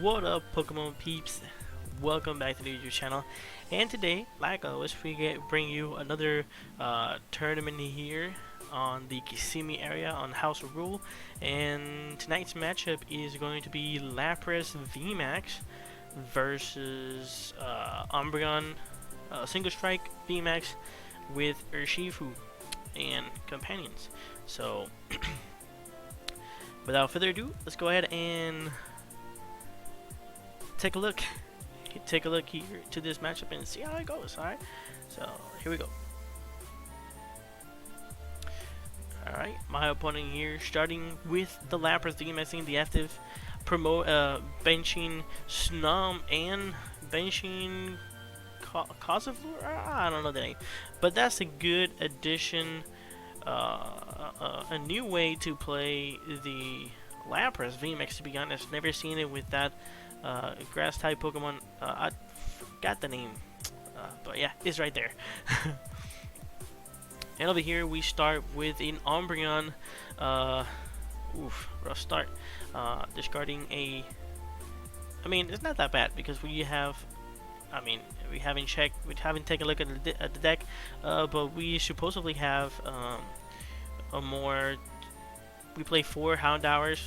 What up, Pokemon peeps? Welcome back to the YouTube channel. And today, like always, bring you another tournament here on the Kissimmee area on House of Rule. And tonight's matchup is going to be Lapras Vmax versus Umbreon Single Strike Vmax with Urshifu and companions. So, without further ado, let's go ahead and take a look here to this matchup and see how it goes. Alright, so here we go. Alright, my opponent here starting with the Lapras Vmax, the active benching Snum and benching Causefleur. I don't know the name, but that's a good addition, a new way to play the Lapras Vmax, to be honest. Never seen it with that grass type Pokemon. I forgot the name, but yeah, it's right there. And over here we start with an Umbreon. Rough start. Discarding a. I mean, it's not that bad because we have. I mean, we haven't taken a look at the deck, but we supposedly have a more. We play 4 Houndours,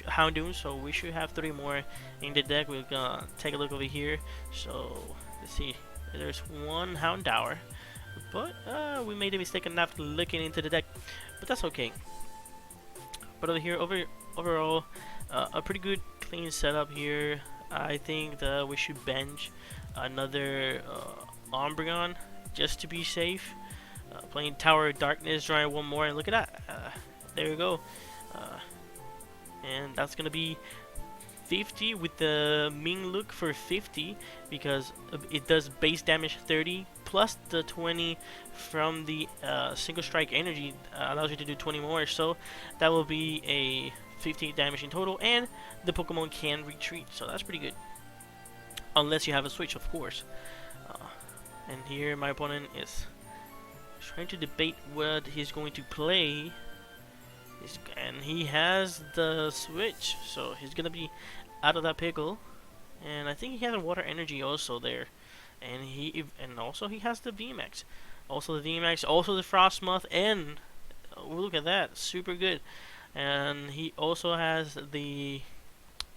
Houndoom, so we should have 3 more in the deck. We're gonna take a look over here. So let's see. There's 1 Houndour, but we made a mistake of not looking into the deck, but that's okay. But over here, overall, a pretty good clean setup here. I think that we should bench another Umbreon just to be safe. Playing Tower of Darkness, drawing 1 more, and look at that. There we go. And that's gonna be 50 with the Ming look for 50 because it does base damage 30 plus the 20 from the single strike energy allows you to do 20 more, so that will be a 50 damage in total, and the Pokemon can retreat, so that's pretty good, unless you have a switch, of course. And here my opponent is trying to debate what he's going to play. And he has the switch, so he's gonna be out of that pickle. And I think he has a water energy also there, and also he has the Vmax, also the Vmax, also the Frostmoth, and look at that, super good. And he also has the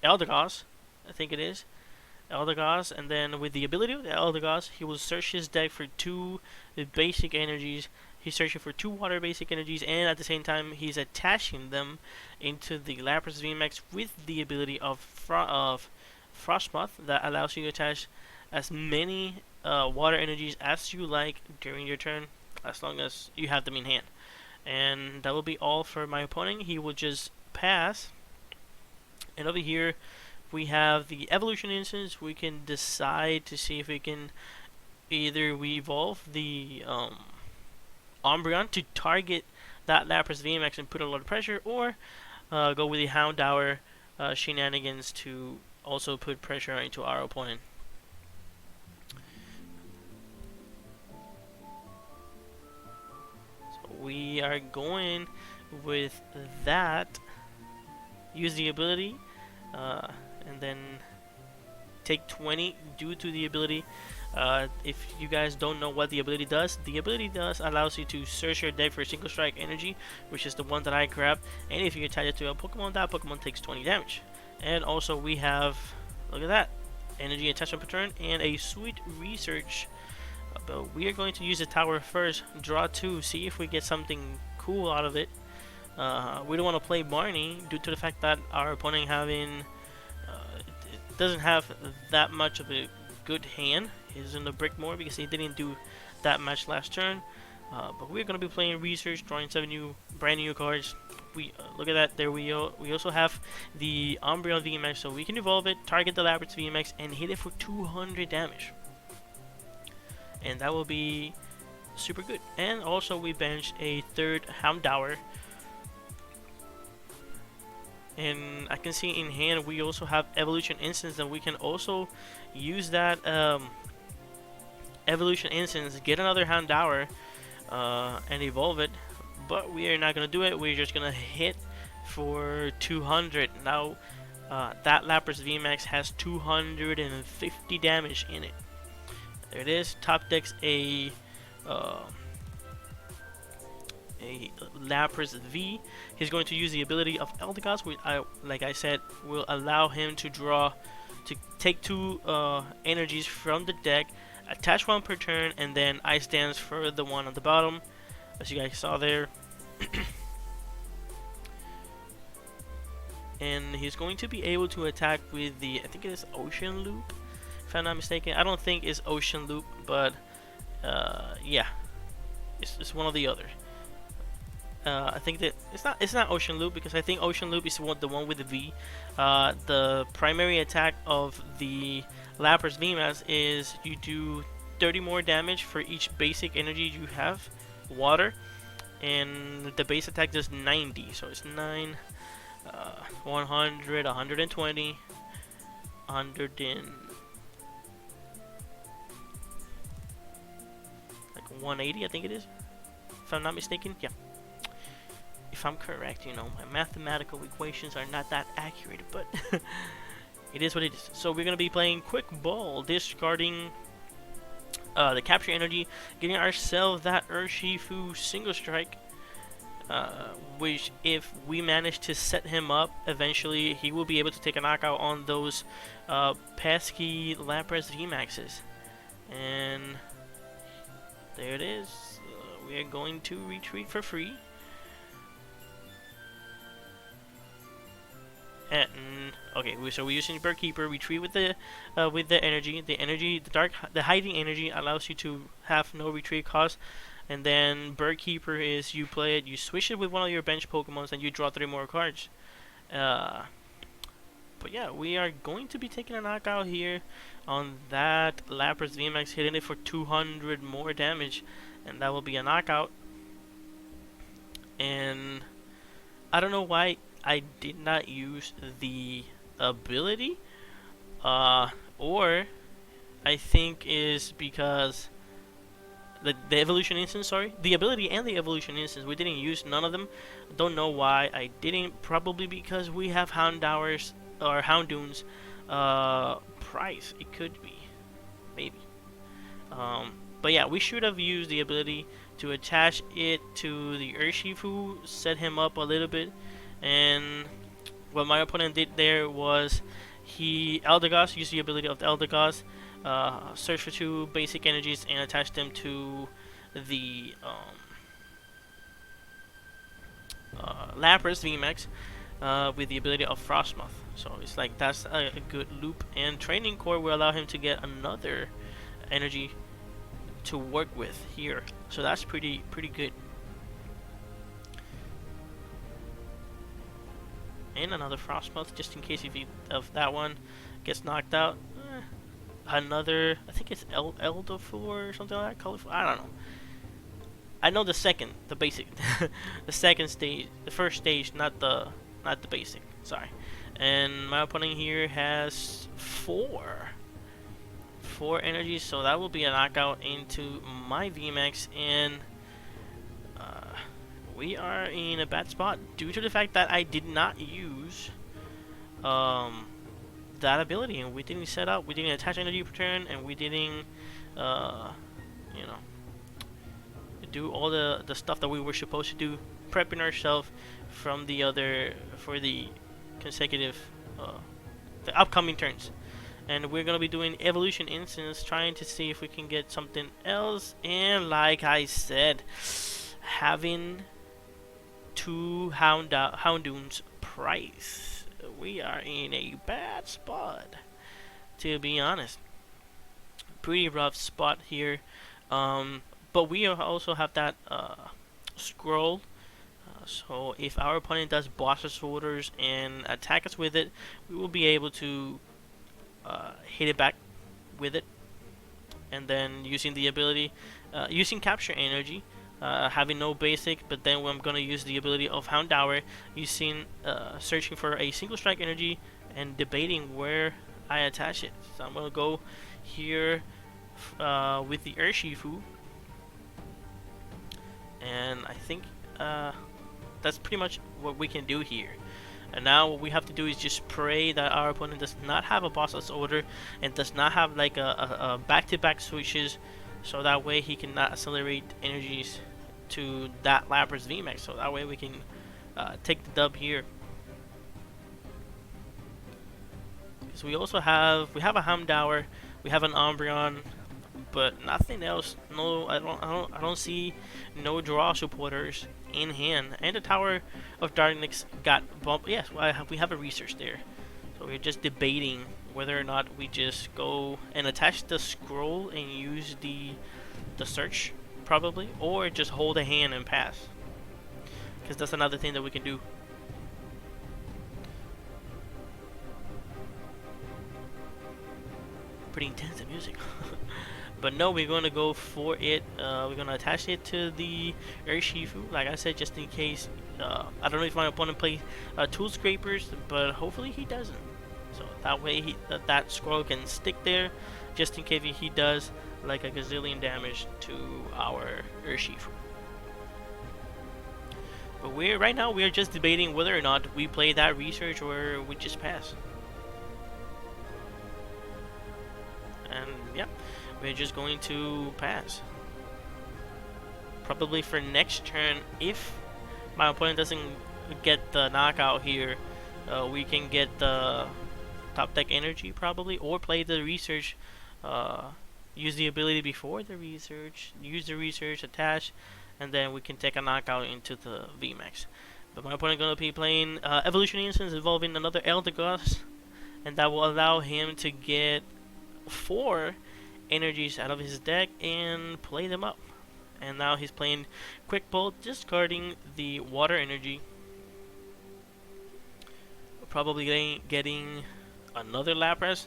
Eldegoss, I think it is Eldegoss, and then with the ability of the Eldegoss, he will search his deck for 2 basic energies. He's searching for 2 water basic energies, and at the same time, he's attaching them into the Lapras Vmax with the ability of Frostmoth that allows you to attach as many water energies as you like during your turn, as long as you have them in hand. And that will be all for my opponent. He will just pass. And over here, we have the Evolution Instance. We can decide to see if we can either we evolve the Umbreon to target that Lapras Vmax and put a lot of pressure, or go with the Houndour shenanigans to also put pressure into our opponent. So we are going with that. Use the ability, and then take 20 due to the ability. If you guys don't know what the ability does allows you to search your deck for single strike energy, which is the one that I grabbed, and if you attach it to a Pokemon, that Pokemon takes 20 damage. And also we have, look at that, energy attachment per turn and a sweet research. But we are going to use the tower first, draw 2, see if we get something cool out of it. We don't want to play Barney due to the fact that our opponent doesn't have that much of a good hand. He's in the brick more because he didn't do that much last turn. But we're going to be playing research, drawing 7 brand new cards. We look at that. There we also have the Umbreon Vmax, so we can evolve it, target the Lapras Vmax, and hit it for 200 damage. And that will be super good. And also we bench a 3rd Houndour. And I can see in hand we also have Evolution Instance, and we can also use that Evolution Instance, get another Houndour, and evolve it. But we are not going to do it. We're just going to hit for 200. Now That Lapras Vmax has 250 damage in it. There it is. Top decks uh, a Lapras V. He's going to use the ability of Eldegoss, which, like I said, will allow him to take 2 energies from the deck, attach 1 per turn, and then Ice Dance for the one on the bottom, as you guys saw there. And he's going to be able to attack with the, I think it is Ocean Loop, if I'm not mistaken. I don't think it's Ocean Loop, but yeah, it's one or the other. I think that it's not Ocean Loop, because I think Ocean Loop is the one with the V. The primary attack of the Lapras Vmax is you do 30 more damage for each basic energy you have, water, and the base attack does 90, so it's 9, 100, 120, 100 and like 180, I think it is, if I'm not mistaken. Yeah. If I'm correct, you know, my mathematical equations are not that accurate, but it is what it is. So we're going to be playing Quick Ball, discarding the Capture Energy, getting ourselves that Urshifu Single Strike, which if we manage to set him up, eventually he will be able to take a knockout on those pesky Lapras Vmaxes. And there it is. We are going to retreat for free. And, okay, so we're using Bird Keeper. Retreat with the energy. The hiding energy allows you to have no retreat cost. And then Bird Keeper is you play it, you switch it with one of your bench Pokemons, and you draw 3 more cards. But yeah, we are going to be taking a knockout here on that Lapras Vmax, hitting it for 200 more damage, and that will be a knockout. And I don't know why I did not use the ability, or I think is because the evolution instance, sorry, the ability and the evolution instance, we didn't use none of them. Don't know why I didn't. Probably because we have Houndour's or Houndoom's price. It could be, maybe. But yeah, we should have used the ability to attach it to the Urshifu, set him up a little bit. And what my opponent did there was Eldegoss, used the ability of the Eldegoss, search for 2 basic energies and attach them to the Lapras Vmax with the ability of Frostmoth. So it's like that's a good loop, and Training Core will allow him to get another energy to work with here. So that's pretty good. And another Frostmoth, just in case if that one gets knocked out. Another, I think it's Elderful or something like that. Colorful, I don't know. I know the basic, the second stage, the first stage, not the basic. Sorry. And my opponent here has 4 energies, so that will be a knockout into my Vmax, and we are in a bad spot due to the fact that I did not use that ability, and we didn't set up, we didn't attach energy per turn, and we didn't you know, do all the stuff that we were supposed to do, prepping ourselves from for the consecutive the upcoming turns. And we're gonna be doing evolution instance, trying to see if we can get something else. And like I said, having 2 Houndoom's price, we are in a bad spot, to be honest. Pretty rough spot here. But we also have that scroll. So if our opponent does Boss's Orders and attack us with it, we will be able to hit it back with it. And then using the ability, using Capture Energy, having no basic, but then I'm going to use the ability of Houndour, using searching for a single strike energy and debating where I attach it. So I'm going to go here with the Urshifu, and I think that's pretty much what we can do here. And now what we have to do is just pray that our opponent does not have a bossless order and does not have like a back-to-back switches, so that way he cannot accelerate energies to that Lapras Vmax. So that way we can take the dub here. So we also have a Houndour, we have an Umbreon, but nothing else. No, I don't see no draw supporters in hand. And the Tower of Darkness got bumped. Yes, we have a research there. So we're just debating whether or not we just go and attach the scroll and use the search probably, or just hold a hand and pass. Because that's another thing that we can do. Pretty intense music. But no, we're going to go for it. We're going to attach it to the Urshifu, like I said, just in case. I don't know if my opponent plays Tool Scrapers, but hopefully he doesn't. So that way that scroll can stick there, just in case he does like a gazillion damage to our Urshifu. But right now we're just debating whether or not we play that research or we just pass. And yeah, we're just going to pass. Probably for next turn, if my opponent doesn't get the knockout here, we can get the top deck energy probably, or play the research, use the ability before the research, use the research, attach, and then we can take a knockout into the Vmax. But my opponent going to be playing Evolution Instance involving another Eldegoss, and that will allow him to get 4 energies out of his deck and play them up. And now he's playing Quick Bolt, discarding the water energy. Probably getting another Lapras.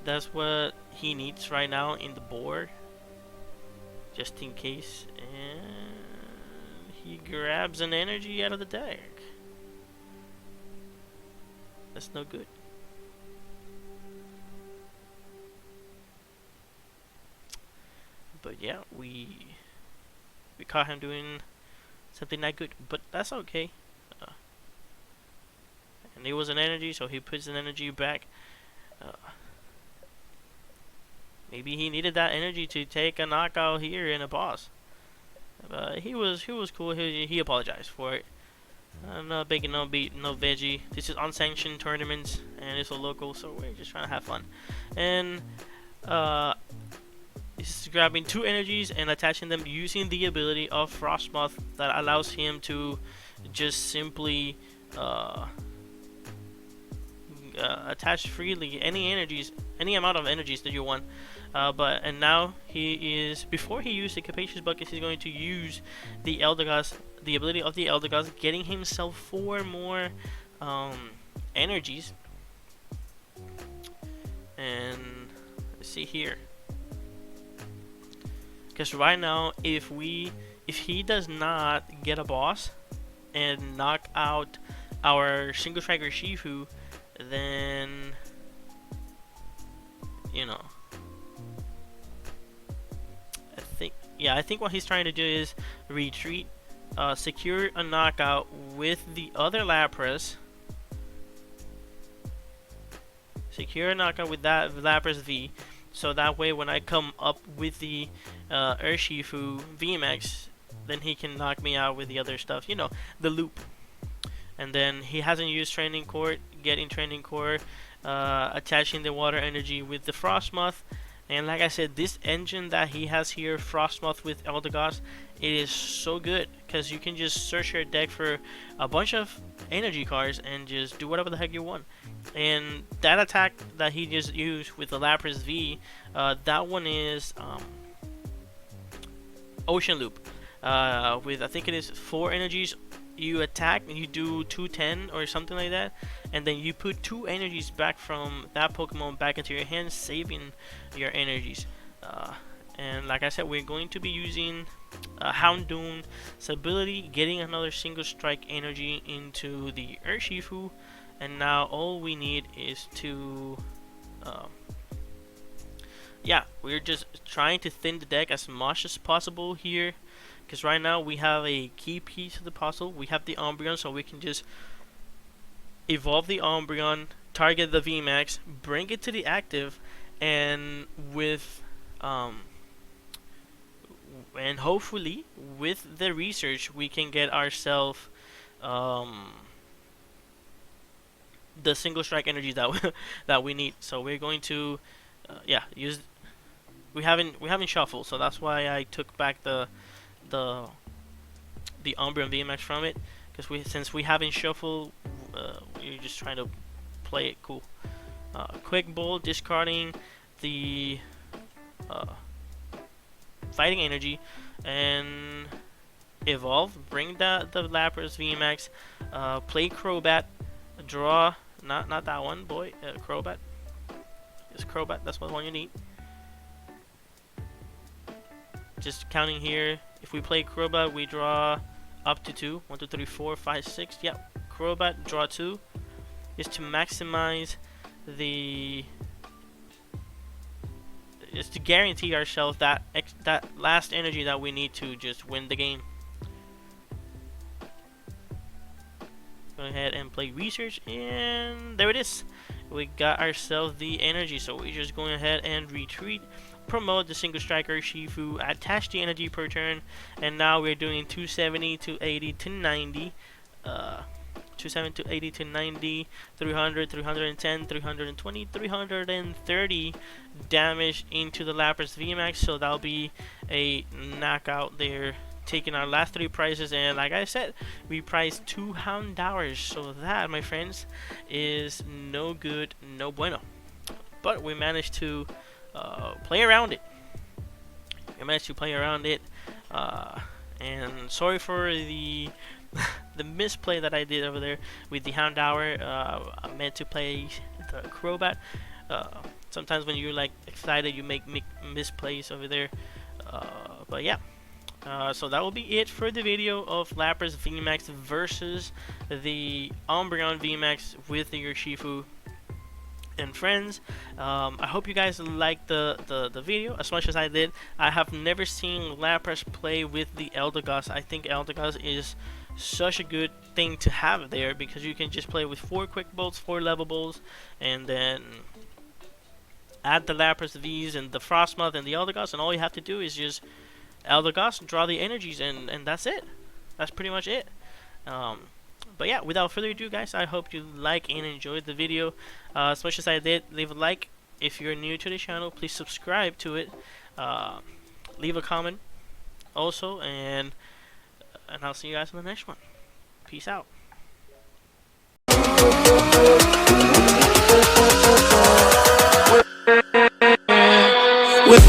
That's what he needs right now in the board, just in case. And he grabs an energy out of the deck. That's no good. But yeah, we caught him doing something not good, but that's okay. And it was an energy, so he puts an energy back. Maybe he needed that energy to take a knockout here in a boss. He was cool. He apologized for it. No big, no beat, no veggie. This is unsanctioned tournaments, and it's a local, so we're just trying to have fun. And he's grabbing 2 energies and attaching them using the ability of Frostmoth that allows him to just simply attach freely any energies, any amount of energies that you want. And now he is, before he used the Capacious Bucket, he's going to use the Eldegoss, the ability of the Eldegoss, getting himself 4 more energies. And let's see here. Because right now, if he does not get a boss and knock out our single striker Shifu, then you know, I think what he's trying to do is retreat, secure a knockout with the other Lapras, secure a knockout with that Lapras V. So that way, when I come up with the Urshifu Vmax, then he can knock me out with the other stuff. You know, the loop. And then he hasn't used Training Court, getting Training Court, attaching the water energy with the Frostmoth. And like I said, this engine that he has here, Frostmoth with Eldegoss, it is so good because you can just search your deck for a bunch of energy cards and just do whatever the heck you want. And that attack that he just used with the Lapras V, that one is Ocean Loop. With I think it is 4 energies, you attack and you do 210 or something like that, and then you put 2 energies back from that Pokemon back into your hand, saving your energies. And like I said, we're going to be using Houndour's ability, getting another single strike energy into the Urshifu. And now all we need is to we're just trying to thin the deck as much as possible here, because right now we have a key piece of the puzzle. We have the Umbreon, so we can just evolve the Umbreon, target the Vmax, bring it to the active, and with and hopefully with the research we can get ourselves um, the single strike energy that that we need. So we're going to yeah, use. We haven't shuffled, so that's why I took back the the Umbreon Vmax from it, because since we haven't shuffled, we're just trying to play it cool. Quick Bowl, discarding the uh, fighting energy, and evolve. Bring the Lapras Vmax. Play Crobat. Draw. Not that one, boy. Crobat. Just Crobat. That's what one you need. Just counting here. If we play Crobat, we draw up to 2. 1, 2, 3, 4, 5, 6. Yep. Crobat, draw 2. Just to maximize the. Just to guarantee ourselves that that last energy that we need to just win the game. Go ahead and play research, and there it is. We got ourselves the energy, so we're just going ahead and retreat. Promote the single striker Shifu, attach the energy per turn, and now we're doing 270 to 80 to 90, 270 to 80 to 90, 300, 310, 320, 330 damage into the Lapras Vmax, so that'll be a knockout there, taking our last 3 prizes. And like I said, we priced 2 Houndours, so that, my friends, is no good, no bueno. But we managed to play around it. And sorry for the the misplay that I did over there with the Houndour. I meant to play the Crobat. Sometimes when you're like excited, you make misplays over there. But yeah. So that will be it for the video of Lapras Vmax versus the Umbreon Vmax with your Shifu and friends. I hope you guys liked the video as much as I did. I have never seen Lapras play with the Eldegoss. I think Eldegoss is such a good thing to have there, because you can just play with 4 quick bolts, 4 level bolts, and then add the Lapras V's and the Frostmoth and the Eldegoss, and all you have to do is just Eldegoss, draw the energies, and that's it. That's pretty much it. But yeah, without further ado, guys, I hope you like and enjoyed the video as much as I did. Leave a like. If you're new to the channel, please subscribe to it. Leave a comment also, and I'll see you guys in the next one. Peace out. With